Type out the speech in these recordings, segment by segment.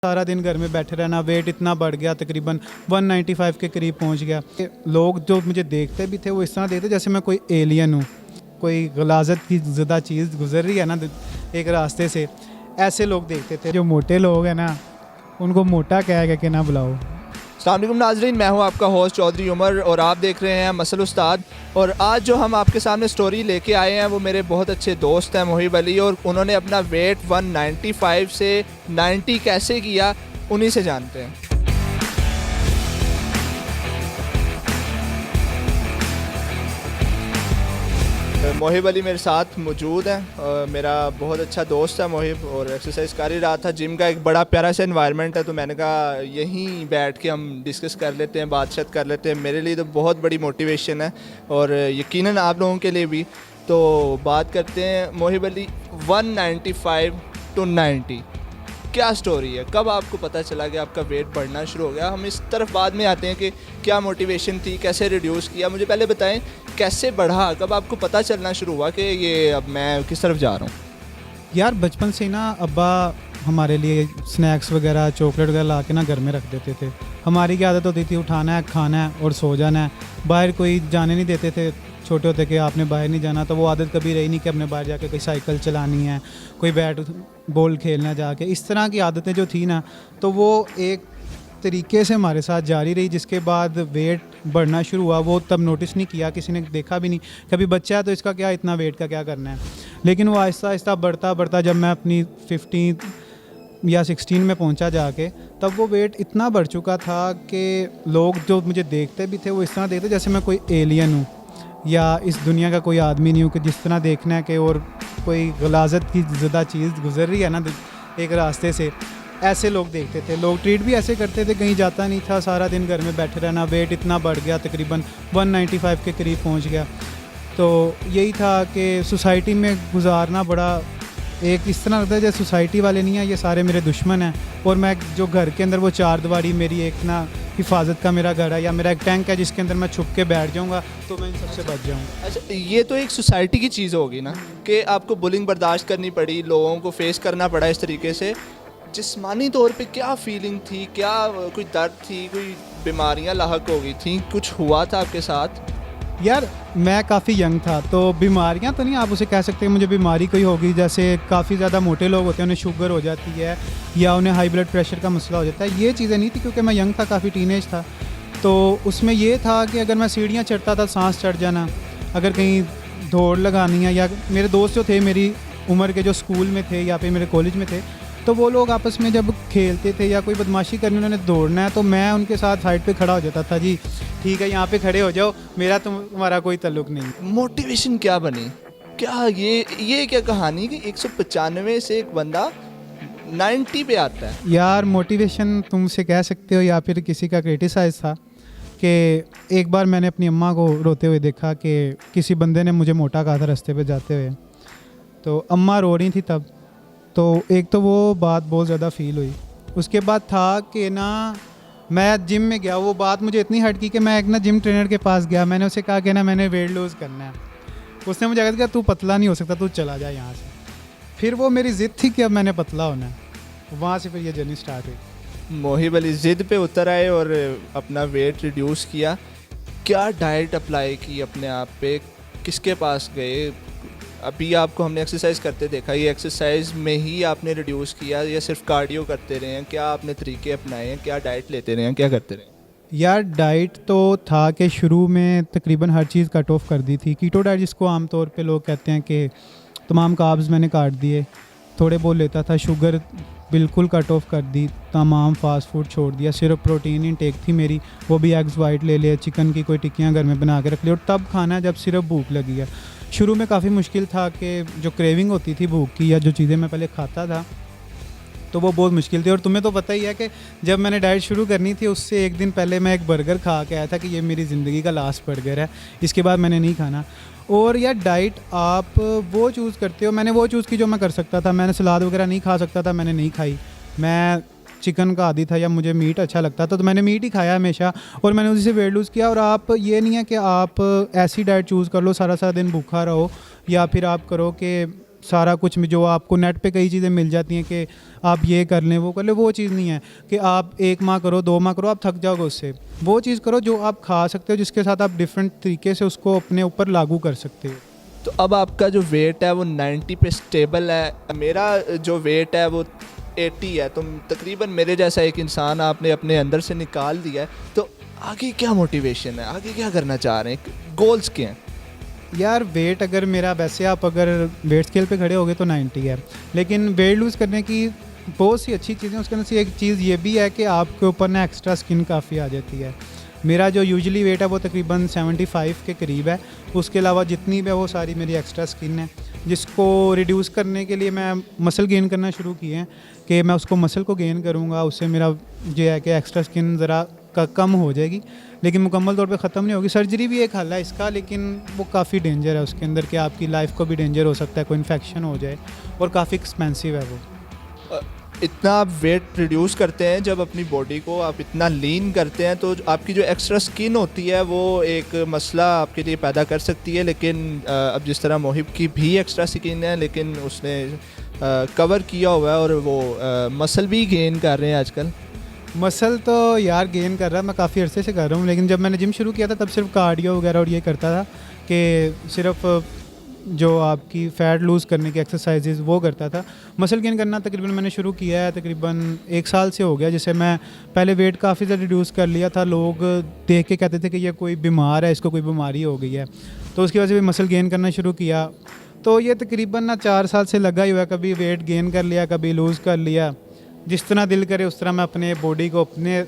सारा दिन घर में बैठे रहना, वेट इतना बढ़ गया, तकरीबन 195 के करीब पहुंच गया। लोग जो मुझे देखते भी थे वो इस तरह देखते जैसे मैं कोई एलियन हूँ, कोई गलाजत की ज़्यादा चीज़ गुजर रही है ना एक रास्ते से, ऐसे लोग देखते थे। जो मोटे लोग हैं ना उनको मोटा कह के ना बुलाओ। अस्सलाम वालेकुम नाज़रीन, मैं हूं आपका होस्ट चौधरी उमर और आप देख रहे हैं मसल उस्ताद। और आज जो हम आपके सामने स्टोरी लेके आए हैं वो मेरे बहुत अच्छे दोस्त हैं मोहिब अली, और उन्होंने अपना वेट 195 से 90 कैसे किया उन्हीं से जानते हैं। मोहिब अली मेरे साथ मौजूद हैं। मेरा बहुत अच्छा दोस्त है मोहिब, और एक्सरसाइज कर ही रहा था। जिम का एक बड़ा प्यारा सा एनवायरनमेंट है, तो मैंने कहा यहीं बैठ के हम डिस्कस कर लेते हैं, बातचीत कर लेते हैं। मेरे लिए तो बहुत बड़ी मोटिवेशन है और यकीनन आप लोगों के लिए भी। तो बात करते हैं मोहिब अली, 195 to 90 क्या स्टोरी है? कब आपको पता चला कि आपका वेट बढ़ना शुरू हो गया? हम इस तरफ बाद में आते हैं कि क्या मोटिवेशन थी, कैसे रिड्यूस किया। मुझे पहले बताएं कैसे बढ़ा, कब आपको पता चलना शुरू हुआ कि ये अब मैं किस तरफ जा रहा हूँ? यार बचपन से ना अब्बा हमारे लिए स्नैक्स वगैरह चॉकलेट वगैरह ला के ना घर में रख देते थे। हमारी क्या आदत होती थी, उठाना है, खाना है और सो जाना है। बाहर कोई जाने नहीं देते थे छोटे होते कि आपने बाहर नहीं जाना, तो वो आदत कभी रही नहीं कि अपने बाहर जाके कोई साइकिल चलानी है, कोई बैट बॉल खेलना जाके। इस तरह की आदतें जो थी ना, तो वो एक तरीके से हमारे साथ जारी रही। जिसके बाद वेट बढ़ना शुरू हुआ, वो तब नोटिस नहीं किया, किसी ने देखा भी नहीं। कभी बच्चा है तो इसका क्या, इतना वेट का क्या करना है। लेकिन वो आहिस्ता आहिस्ता बढ़ता बढ़ता जब मैं अपनी 15 या 16 में पहुंचा जाके, तब वो वेट इतना बढ़ चुका था कि लोग जो मुझे देखते भी थे वो इस तरह देखते जैसे मैं कोई एलियन हूँ या इस दुनिया का कोई आदमी नहीं हूँ, कि जिस तरह देखना है कि और कोई गलाजत की ज़्यादा चीज़ गुजर रही है ना एक रास्ते से, ऐसे लोग देखते थे। लोग ट्रीट भी ऐसे करते थे, कहीं जाता नहीं था, सारा दिन घर में बैठे रहना, वेट इतना बढ़ गया, तकरीबन 195 के करीब पहुंच गया। तो यही था कि सोसाइटी में गुजारना बड़ा एक इस तरह लगता है जैसे सोसाइटी वाले नहीं हैं, ये सारे मेरे दुश्मन हैं। और मैं जो घर के अंदर, वो चार दीवारी मेरी एक ना हिफाजत का मेरा घर है, या मेरा एक टैंक है जिसके अंदर मैं छुप के बैठ जाऊंगा तो मैं इन सबसे बच जाऊंगा। अच्छा, ये तो एक सोसाइटी की चीज़ होगी ना कि आपको बुलिंग बर्दाश्त करनी पड़ी, लोगों को फेस करना पड़ा इस तरीके से। जिस्मानी तौर पे क्या फीलिंग थी, क्या कोई दर्द थी, कोई बीमारियां लाहक हो गई थी, कुछ हुआ था आपके साथ? यार मैं काफ़ी यंग था, तो बीमारियां तो नहीं आप उसे कह सकते मुझे बीमारी कोई होगी। जैसे काफ़ी ज़्यादा मोटे लोग होते हैं, उन्हें शुगर हो जाती है या उन्हें हाई ब्लड प्रेशर का मसला हो जाता है, ये चीज़ें नहीं थी क्योंकि मैं यंग था, काफ़ी टीनेज था। तो उसमें ये था कि अगर मैं सीढ़ियाँ चढ़ता था, सांस चढ़ जाना, अगर कहीं दौड़ लगानी है, या मेरे दोस्त जो थे मेरी उम्र के जो स्कूल में थे या फिर मेरे कॉलेज में थे, तो वो लोग आपस में जब खेलते थे या कोई बदमाशी करनी, उन्होंने दौड़ना है, तो मैं उनके साथ साइड पे खड़ा हो जाता था। जी ठीक है, यहाँ पे खड़े हो जाओ, मेरा तुम्हारा कोई ताल्लुक नहीं। मोटिवेशन क्या बनी? क्या ये क्या कहानी कि 195 से एक बंदा 90 पे आता है? यार मोटिवेशन तुमसे कह सकते हो या फिर किसी का क्रिटिसाइज था कि एक बार मैंने अपनी अम्मा को रोते हुए देखा कि किसी बंदे ने मुझे मोटा कहा था रास्ते पे जाते हुए, तो अम्मा रो रही थी तब। तो एक तो वो बात बहुत ज़्यादा फील हुई। उसके बाद था कि ना मैं जिम में गया, वो बात मुझे इतनी हट की कि मैं एक ना जिम ट्रेनर के पास गया, मैंने उसे कहा कि ना मैंने वेट लूज़ करना है। उसने मुझे कहा तू पतला नहीं हो सकता, तू चला जा यहाँ से। फिर वो मेरी ज़िद थी कि अब मैंने पतला होना है, वहाँ से फिर ये जर्नी स्टार्ट हुई। मोहिब अली ज़िद पे उतर आए और अपना वेट रिड्यूस किया। क्या डाइट अप्लाई की अपने आप पे, किसके पास गए? अभी आपको हमने एक्सरसाइज करते देखा, ये एक्सरसाइज में ही आपने रिड्यूस किया या सिर्फ कार्डियो करते रहे हैं? क्या आपने तरीके अपनाए हैं, क्या डाइट लेते रहे हैं, क्या करते रहे? यार डाइट तो था कि शुरू में तकरीबन हर चीज़ कट ऑफ कर दी थी। कीटो डाइट जिसको आमतौर पे लोग कहते हैं, कि तमाम कार्ब्स मैंने काट दिए, थोड़े बहुत लेता था, शुगर बिल्कुल कट ऑफ कर दी, तमाम फास्ट फूड छोड़ दिया, सिर्फ प्रोटीन इनटेक थी मेरी, वो भी एग्स वाइट ले लिया, चिकन की कोई टिक्कियाँ घर में बना के रख ली, और तब खाना जब सिर्फ भूख लगी है। शुरू में काफ़ी मुश्किल था कि जो क्रेविंग होती थी भूख की, या जो चीज़ें मैं पहले खाता था, तो वो बहुत मुश्किल थी। और तुम्हें तो पता ही है कि जब मैंने डाइट शुरू करनी थी उससे एक दिन पहले मैं एक बर्गर खा के आया था कि ये मेरी ज़िंदगी का लास्ट बर्गर है, इसके बाद मैंने नहीं खाना। और यार डाइट आप वो चूज़ करते हो, मैंने वो चूज़ की जो मैं कर सकता था। मैंने सलाद वगैरह नहीं खा सकता था, मैंने नहीं खाई। मैं चिकन का आदी था या मुझे मीट अच्छा लगता था, तो मैंने मीट ही खाया हमेशा, और मैंने उसी से वेट लूज़ किया। और आप ये नहीं है कि आप ऐसी डाइट चूज़ कर लो, सारा सारा दिन भूखा रहो, या फिर आप करो कि सारा कुछ में जो आपको नेट पे कई चीज़ें मिल जाती हैं कि आप ये कर लें वो कर लें, वो चीज़ नहीं है कि आप 1 माह करो 2 माह करो आप थक जाओगे उससे। वो चीज़ करो जो आप खा सकते हो, जिसके साथ आप डिफरेंट तरीके से उसको अपने ऊपर लागू कर सकते हो। तो अब आपका जो वेट है वो 90 पे स्टेबल है, मेरा जो वेट है वो 80 है, तो तकरीबन मेरे जैसा एक इंसान आपने अपने अंदर से निकाल दिया है। तो आगे क्या मोटिवेशन है, आगे क्या करना चाह रहे हैं, गोल्स क्या हैं? यार वेट अगर मेरा, वैसे आप अगर वेट स्केल पे खड़े होगे तो 90 है, लेकिन वेट लूज़ करने की बहुत सी अच्छी चीज़ें, उसके अंदर से एक चीज़ ये भी है कि आपके ऊपर ना एक्स्ट्रा स्किन काफ़ी आ जाती है। मेरा जो यूजुअली वेट है वो तकरीबन 75 के करीब है, उसके अलावा जितनी भी है वो सारी मेरी एक्स्ट्रा स्किन है, जिसको रिड्यूस करने के लिए मैं मसल गेन करना शुरू किए हैं कि मैं उसको मसल को गेन करूँगा, उससे मेरा जो है कि एक्स्ट्रा स्किन ज़रा कम हो जाएगी, लेकिन मुकम्मल तौर पे ख़त्म नहीं होगी। सर्जरी भी एक हल है इसका, लेकिन वो काफ़ी डेंजर है उसके अंदर कि आपकी लाइफ को भी डेंजर हो सकता है, कोई इन्फेक्शन हो जाए, और काफ़ी एक्सपेंसिव है वो। इतना आप वेट रिड्यूस करते हैं, जब अपनी बॉडी को आप इतना लीन करते हैं तो आपकी जो एक्स्ट्रा स्किन होती है वो एक मसला आपके लिए पैदा कर सकती है। लेकिन अब जिस तरह मोहिब की भी एक्स्ट्रा स्किन है, लेकिन उसने कवर किया हुआ है और वो मसल भी गेन कर रहे हैं आजकल। मसल तो यार गेन कर रहा है, मैं काफ़ी अरसे से कर रहा हूँ, लेकिन जब मैंने जिम शुरू किया था तब सिर्फ कार्डियो वगैरह और ये करता था कि सिर्फ जो आपकी फ़ैट लूज़ करने की एक्सरसाइजेज वो करता था। मसल गेन करना तकरीबन मैंने शुरू किया है तकरीबन 1 साल से हो गया, जिससे मैं पहले वेट काफ़ी ज़्यादा रिड्यूस कर लिया था। लोग देख के कहते थे कि ये कोई बीमार है, इसको कोई बीमारी हो गई है, तो उसकी वजह से भी मसल गेन करना शुरू किया। तो ये तकरीबन ना 4 साल से लगा ही हुआ है, कभी वेट गेन कर लिया, कभी लूज़ कर लिया। जिस तरह दिल करे उस तरह मैं अपने बॉडी को अपने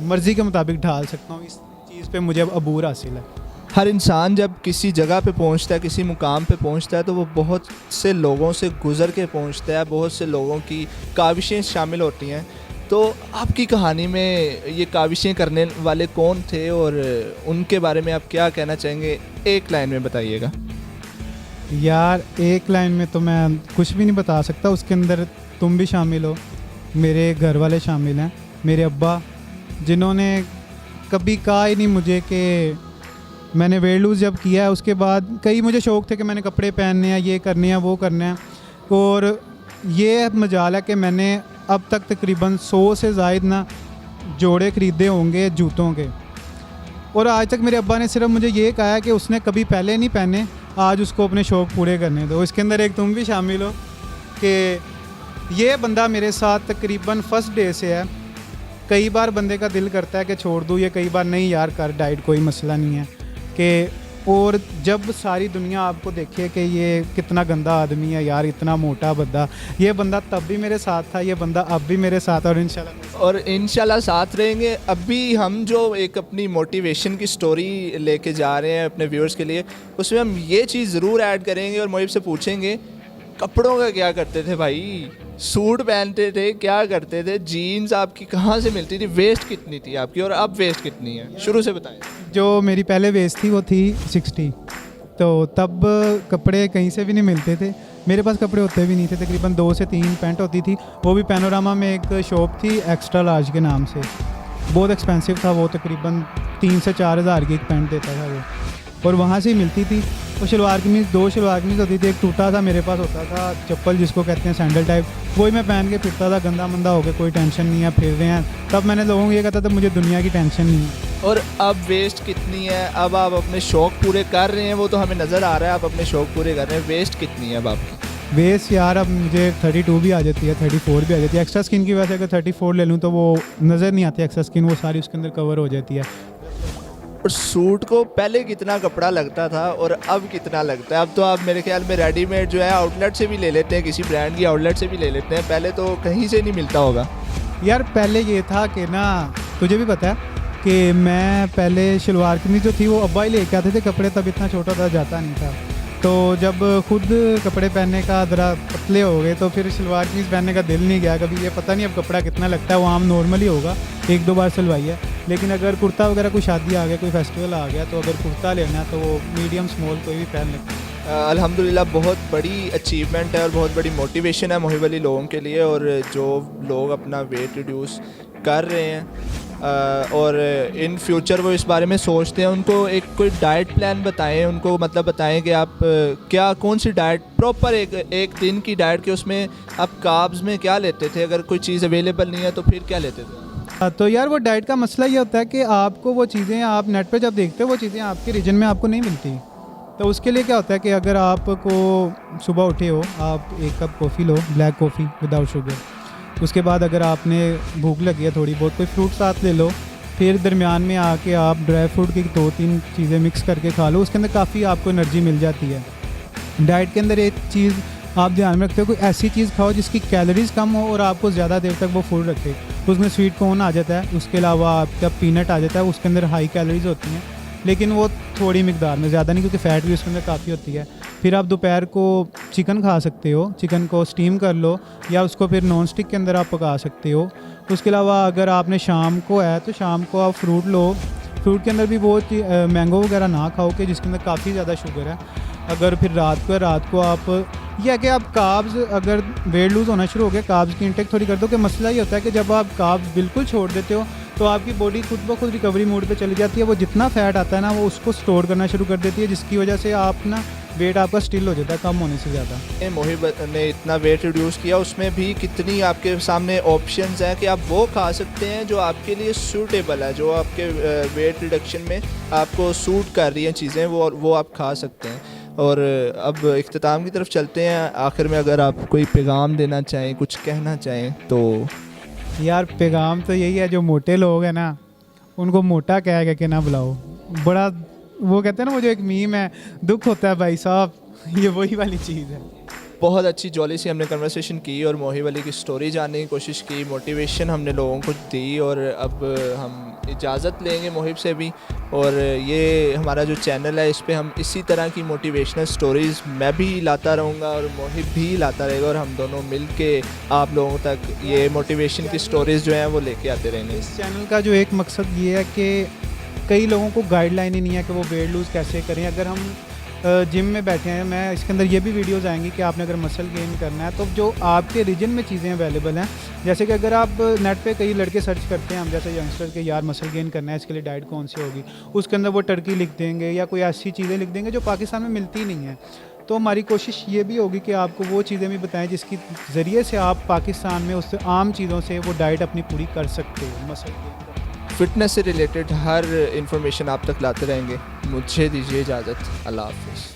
मर्ज़ी के मुताबिक ढाल सकता हूँ। इस चीज़ पे मुझे अब अबूर हासिल है। हर इंसान जब किसी जगह पे पहुंचता है, किसी मुकाम पे पहुंचता है, तो वो बहुत से लोगों से गुज़र के पहुंचता है, बहुत से लोगों की काविशें शामिल होती हैं। तो आपकी कहानी में ये काविशें करने वाले कौन थे और उनके बारे में आप क्या कहना चाहेंगे, एक लाइन में बताइएगा। यार एक लाइन में तो मैं कुछ भी नहीं बता सकता, उसके अंदर तुम भी शामिल हो, मेरे घर वाले शामिल हैं, मेरे अब्बा, जिन्होंने कभी कहा ही नहीं मुझे कि मैंने वेट लूज़ जब किया है उसके बाद कई मुझे शौक़ थे कि मैंने कपड़े पहनने हैं, ये करने हैं, वो करने हैं, और ये मजाल है कि मैंने अब तक तकरीबन 100 से ज़ायद ना जोड़े ख़रीदे होंगे जूतों के, और आज तक मेरे अब्बा ने सिर्फ मुझे ये कहा है कि उसने कभी पहले नहीं पहने, आज उसको अपने शौक़ पूरे करने दो। इसके अंदर एक तुम भी शामिल हो कि ये बंदा मेरे साथ तकरीबन फर्स्ट डे से है। कई बार बंदे का दिल करता है कि छोड़ दूँ, ये कई बार नहीं यार कर डाइट, कोई मसला नहीं है कि, और जब सारी दुनिया आपको देखे कि ये कितना गंदा आदमी है यार, इतना मोटा बंदा, ये बंदा तब भी मेरे साथ था, ये बंदा अब भी मेरे साथ है, और इंशाल्लाह साथ रहेंगे। अभी हम जो एक अपनी मोटिवेशन की स्टोरी लेके जा रहे हैं अपने व्यूअर्स के लिए, उसमें हम ये चीज़ ज़रूर ऐड करेंगे और मोहिब से पूछेंगे कपड़ों का क्या करते थे भाई, सूट पहनते थे, क्या करते थे, जीन्स आपकी कहाँ से मिलती थी, वेस्ट कितनी थी आपकी और अब वेस्ट कितनी है, शुरू से बताएं। जो मेरी पहले वेस्ट थी वो थी 60, तो तब कपड़े कहीं से भी नहीं मिलते थे, मेरे पास कपड़े होते भी नहीं थे, तकरीबन 2 से 3 पैंट होती थी, वो भी पैनोरामा में एक शॉप थी एक्स्ट्रा लार्ज के नाम से, बहुत एक्सपेंसिव था वो, तकरीबन 3 से 4 हज़ार की एक पैंट देता था वो, और वहाँ से ही मिलती थी। वो शलवार कमीज़, 2 शलवार कमीज़ होती थी, एक टूटा था मेरे पास होता था चप्पल जिसको कहते हैं सैंडल टाइप, वही मैं पहन के फिरता था, गंदा मंदा हो गया, कोई टेंशन नहीं है, फिर रहे हैं। तब मैंने लोगों को ये कहता था मुझे दुनिया की टेंशन नहीं है। और अब वेस्ट कितनी है, अब आप अपने शौक़ पूरे कर रहे हैं, वो तो हमें नज़र आ रहा है, आप अपने शौक़ पूरे कर रहे हैं, वेस्ट कितनी है अब आपकी? वेस्ट यार अब मुझे 32 भी आ जाती है, 34 भी आ जाती है। एक्स्ट्रा स्किन की वजह से अगर 34 ले लूँ तो वो नज़र नहीं आती एक्स्ट्रा स्किन, वो सारी उसके अंदर कवर हो जाती है। और सूट को पहले कितना कपड़ा लगता था और अब कितना लगता है? अब तो आप मेरे ख्याल में रेडीमेड जो है आउटलेट से भी ले लेते हैं, किसी ब्रांड की आउटलेट से भी ले लेते हैं, पहले तो कहीं से नहीं मिलता होगा। यार पहले ये था कि ना, तुझे भी पता है कि मैं पहले शलवार कमीज़ जो थी वो अब्बा ही लेके आते थे कपड़े, तब इतना छोटा था, जाता नहीं था, तो जब खुद कपड़े पहनने का ज़रा पतले हो गए तो फिर शलवार कमीज़ पहनने का दिल नहीं गया कभी। ये पता नहीं अब कपड़ा कितना लगता है, वो आम नॉर्मली होगा, 1-2 बार सिलवाई है, लेकिन अगर कुर्ता वगैरह कोई शादी आ गया, कोई फेस्टिवल आ गया, तो अगर कुर्ता लेना है तो वो मीडियम स्मॉल कोई भी पहन लेता है। अल्हम्दुलिल्लाह बहुत बड़ी अचीवमेंट है और बहुत बड़ी मोटिवेशन है मोहिब अली लोगों के लिए, और जो लोग अपना वेट रिड्यूस कर रहे हैं और इन फ्यूचर वो इस बारे में सोचते हैं, उनको एक कोई डाइट प्लान बताएं, उनको मतलब बताएं कि आप क्या कौन सी डाइट प्रॉपर एक दिन की डाइट के उसमें आप कार्ब्स में क्या लेते थे, अगर कोई चीज़ अवेलेबल नहीं है तो फिर क्या लेते थे? तो यार वो डाइट का मसला ये होता है कि आपको वो चीज़ें आप नेट पे जब देखते हो वो चीज़ें आपके रीजन में आपको नहीं मिलती। तो उसके लिए क्या होता है कि अगर आपको सुबह उठे हो, आप एक कप कॉफ़ी लो, ब्लैक कॉफ़ी विदाउट शुगर। उसके बाद अगर आपने भूख लगी है थोड़ी बहुत, कोई फ्रूट साथ ले लो। फिर दरमियान में आके आप ड्राई फ्रूट की 2-3 चीज़ें मिक्स करके खा लो, उसके अंदर काफ़ी आपको एनर्जी मिल जाती है। डाइट के अंदर एक चीज़ आप ध्यान में रखते हो, कोई ऐसी चीज़ खाओ जिसकी कैलोरीज कम हो और आपको ज़्यादा देर तक वो फुल रखे। उसमें स्वीट कॉर्न आ जाता है, उसके अलावा आपका पीनट आ जाता है, उसके अंदर हाई कैलोरीज होती हैं, लेकिन वो थोड़ी मिकदार में, ज़्यादा नहीं, क्योंकि फ़ैट भी उसके अंदर काफ़ी होती है। फिर आप दोपहर को चिकन खा सकते हो, चिकन को स्टीम कर लो या उसको फिर नॉन स्टिक के अंदर आप पका सकते हो। उसके अलावा अगर आपने शाम को है तो शाम को आप फ्रूट लो। फ्रूट के अंदर भी वो मैंगो वगैरह ना खाओ कि जिसके अंदर काफ़ी ज़्यादा शुगर है। अगर फिर रात को आप यह है कि आप कार्ब्स, अगर वेट लूज़ होना शुरू हो गया, कार्ब्स की इंटेक थोड़ी कर दो। कि मसला ये होता है कि जब आप कार्ब्स बिल्कुल छोड़ देते हो तो आपकी बॉडी खुद ब खुद रिकवरी मोड पे चली जाती है। वो जितना फैट आता है ना वो उसको स्टोर करना शुरू कर देती है, जिसकी वजह से आप ना वेट आपका स्टिल हो जाता है कम होने से ज़्यादा। मोहिब ने इतना वेट रिड्यूस किया, उसमें भी कितनी आपके सामने ऑप्शंस हैं कि आप वो खा सकते हैं जो आपके लिए सूटेबल है, जो आपके वेट रिडक्शन में आपको सूट कर रही हैं चीज़ें, वो आप खा सकते हैं। और अब इख्तिताम की तरफ चलते हैं। आखिर में अगर आप कोई पैगाम देना चाहें, कुछ कहना चाहें तो? यार पैगाम तो यही है, जो मोटे लोग हैं ना उनको मोटा कह के ना बुलाओ। बड़ा वो कहते हैं ना, वो जो एक मीम है, दुख होता है भाई साहब, ये वही वाली चीज़ है। बहुत अच्छी जॉली से हमने कन्वर्सेशन की और मोहिब अली की स्टोरी जानने की कोशिश की, मोटिवेशन हमने लोगों को दी। और अब हम इजाज़त लेंगे मोहिब से भी। और ये हमारा जो चैनल है इस पे हम इसी तरह की मोटिवेशनल स्टोरीज़ मैं भी लाता रहूँगा और मोहिब भी लाता रहेगा, और हम दोनों मिल के आप लोगों तक ये मोटिवेशन की स्टोरीज़ जो हैं वो लेके आते रहेंगे। इस चैनल का जो एक मकसद ये है कि कई लोगों को गाइडलाइन ही नहीं है कि वो वेट लूज़ कैसे करें। अगर हम जिम में बैठे हैं, मैं इसके अंदर ये भी वीडियोस आएंगी कि आपने अगर मसल गेन करना है तो जो आपके रीजन में चीज़ें अवेलेबल हैं, जैसे कि अगर आप नेट पे कई लड़के सर्च करते हैं, हम जैसे यंगस्टर के यार मसल गेन करना है, इसके लिए डाइट कौन सी होगी, उसके अंदर वो टर्की लिख देंगे या कोई ऐसी चीज़ें लिख देंगे जो पाकिस्तान में मिलती नहीं है। तो हमारी कोशिश ये भी होगी कि आपको वो चीज़ें भी बताएं जिसकी ज़रिए से आप पाकिस्तान में उससे आम चीज़ों से वो डाइट अपनी पूरी कर सकते हो। मसल गेन फिटनेस से रिलेटेड हर इंफॉर्मेशन आप तक लाते रहेंगे। मुझे दीजिए इजाज़त। अल्लाह हाफ़िज़।